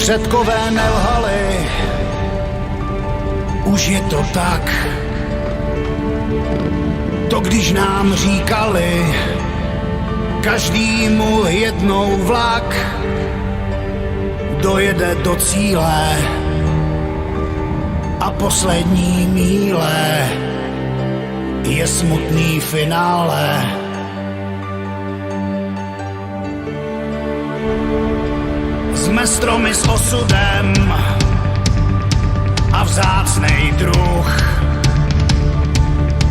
předkové nelhali, už je to tak. To když nám říkali, každýmu jednou vlak dojede do cíle a poslední míle je smutný finále. Jsme stromy s osudem a vzácnej druh.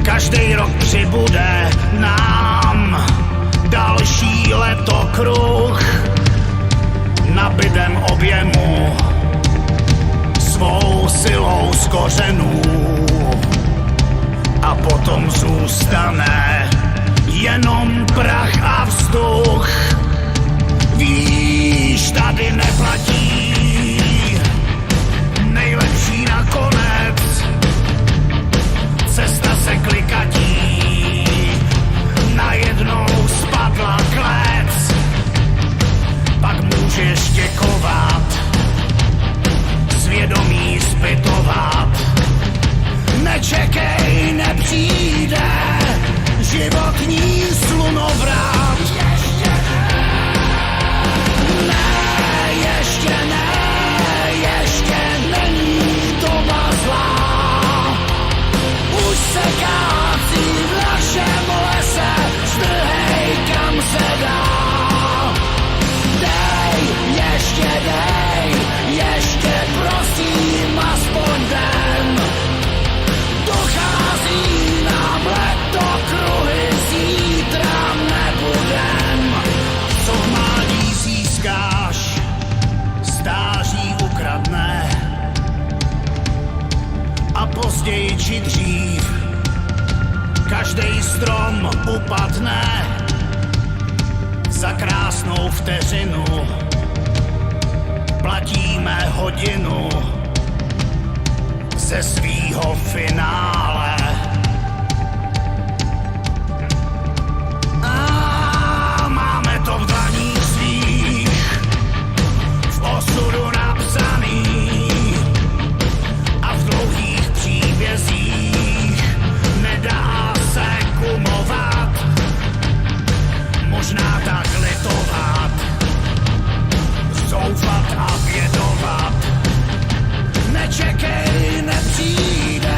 Každý rok přibude nám další letokruh. Nabydem objemu svou silou z kořenů a potom zůstane jenom prach a vzduch. Víš, tady neplatí nejlepší nakonec, cesta se klikatí, najednou spadla klec, pak můžeš děkovat, svědomí zpytovat. Nečekej, nepřijde životní slunovrat. Ještě není doba zlá. Už se kácí v našem lese, štrhej kam se dá. Dej, ještě prosím aspoň den. Dochází nám letokruhy, zítra nebudem. Co v mládí získáš, stáří ukradne a později či dřív každej strom upadne za krásnou vteřinu. Platíme hodinu ze svýho finále. A máme to v dlaních svých, v osudu napsaný a v dlouhých příbězích nedá se kumovat, možná tak litovat, zoufat a bědovat. Nečekej, nepřijde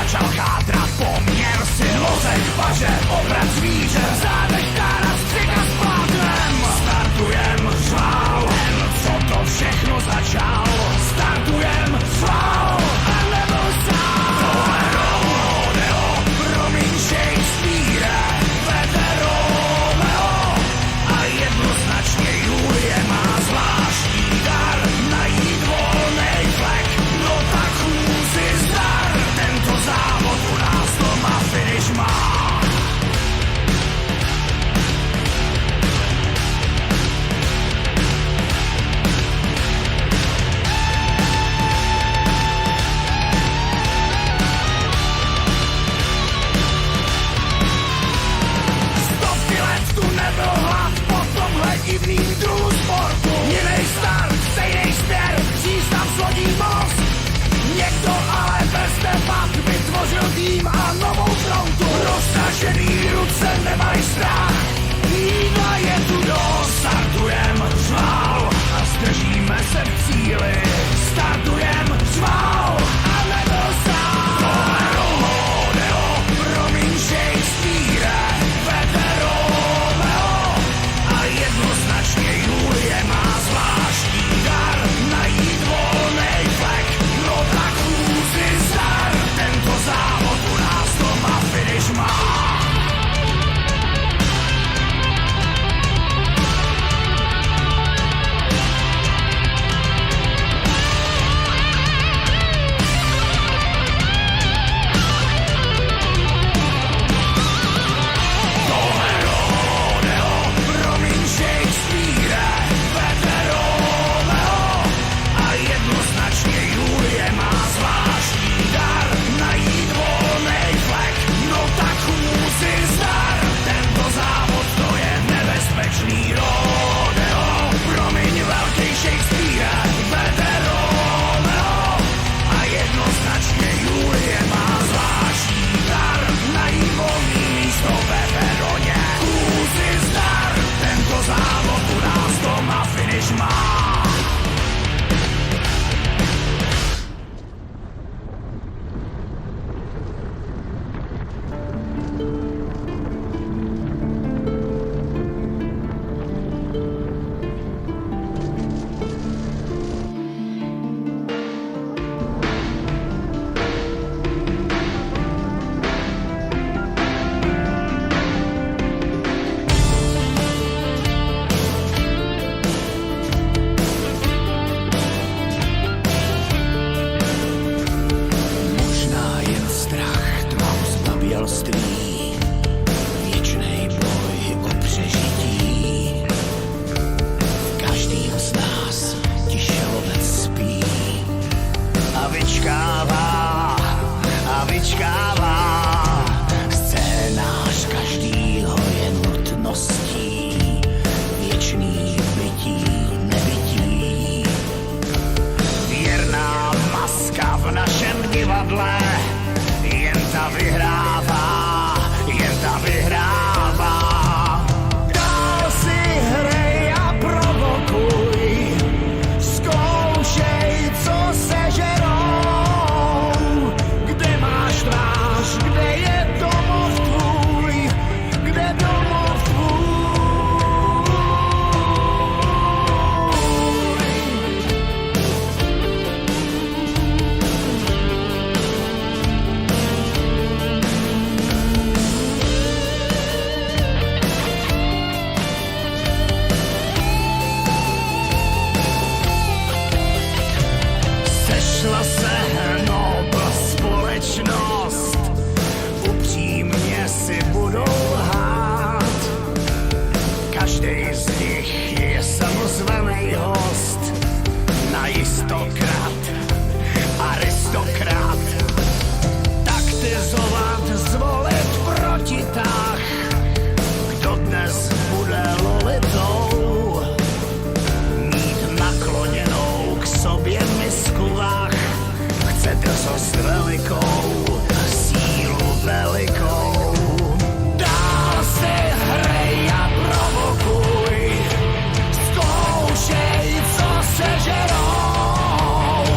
začal chátrat poměr sil. Mozek, paže, obrat zvíře, v zádech kára, střika s plátnem. Startujem, řval, ten, co to všechno začal. Startujem, řval, a nebo sám. Tohle rodeo, promiň Shakespeare, vede Romeo. A jednoznačně Julie má zvláštní dar najít volnej flek. No tak chůzi zdar, tento závod u nás doma finish má. Stovky let tu nebyl hlad po tomhle divným druhu sportu. Jinej start, stejnej směr, přístav s lodí most. Někdo ale bez debat vytvořil tým a novou frontu. Roztažený ruce nemají strach, jídla je tu dost. Startujem, řval a zdržíme se v cíli. Startujem, řval a nebyl sám. Tohle rodeo, promiň Shakespeare, vede Romeo. A jednoznačně Julie má zvláštní dar najít volnej flek. No tak chůzi zdar, tento závod u nás doma finish má. Tohle rodeo, promiň Shakespeare, vede Romeo. A jednoznačně Julie má zvláštní dar najít volnej flek. No tak chůzi zdar, tento závod to je nebezpečný rodeo. Promiň velký Shakespeare, vede Romeo. A jednoznačně Julie má zvláštní dar najít volný místo ve Veroně. Chůzi zdar, tento závod u nás doma finish má. Možná jen strach, tmou zbabělství, věčnej boj o přežití. Každým z nás tiše lovec spí a vyčkává. Scénář každýho je nutností, věčný bytí, nebytí. Věrná maska v našem divadle, jen ta vyhrává, jen ta vyhrává. Dál si hrej a provokuj, zkoušej, co sežerou. Kde máš tvář, kde je domov tvůj, kde domov tvůj. Sešla se Nobel společnost, upřímně si budou lhát. Každej z nich je samozvaný host, na jistokrat, aristokrat. Taktizovat, zvolit protitah, kdo dnes bude lolitou. Mít nakloněnou k sobě misku vah, chce drzost velikou, sílu velikou. Dál si hrej a provokuj, zkoušej, co sežerou.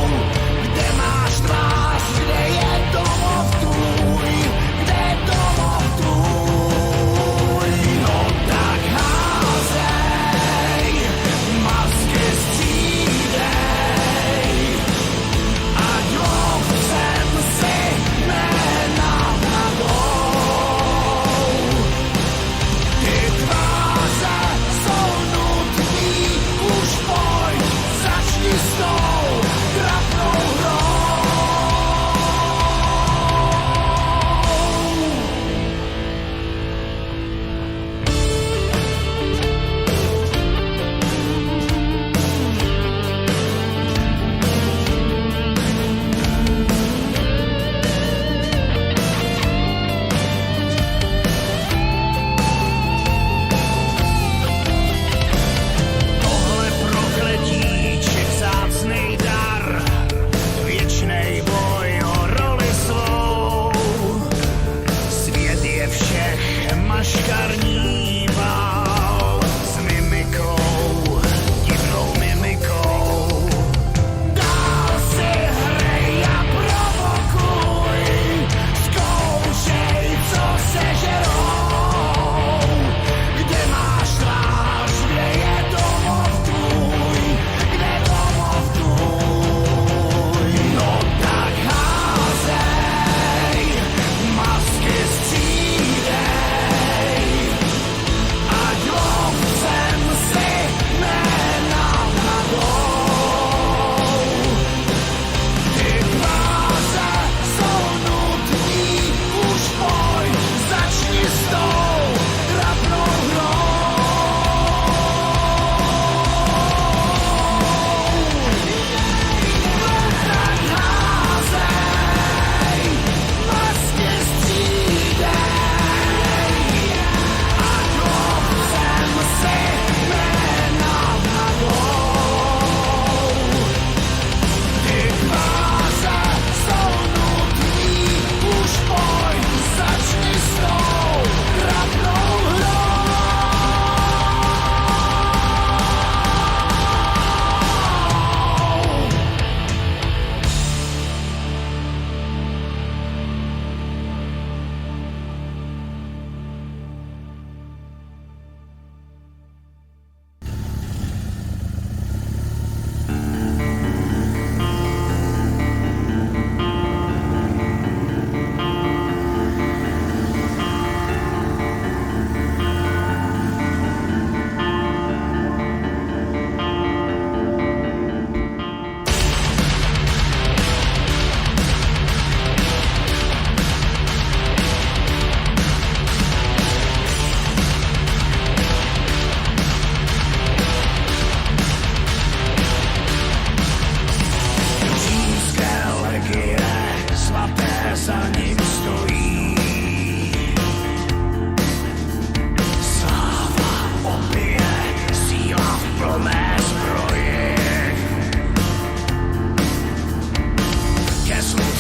Kde máš tvář, kde je domov tvůj.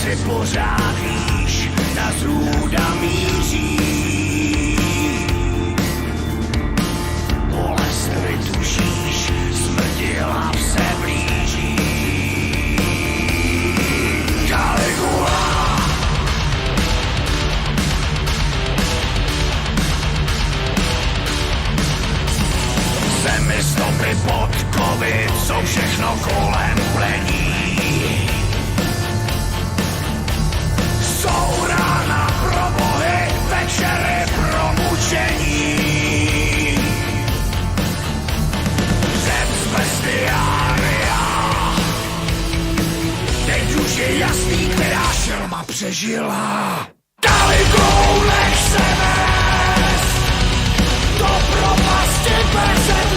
si pořád víš, ta zrůda míří. Bolest vytušíš, smrti hlav se blíží. Caligula. Zemi stopy podkovy, co všechno kolem plení. Jsou rána pro bohy, večery pro mučení. Řep z bestiária, teď už je jasný, která šelma přežila. Caligulou nech se vést do propasti bez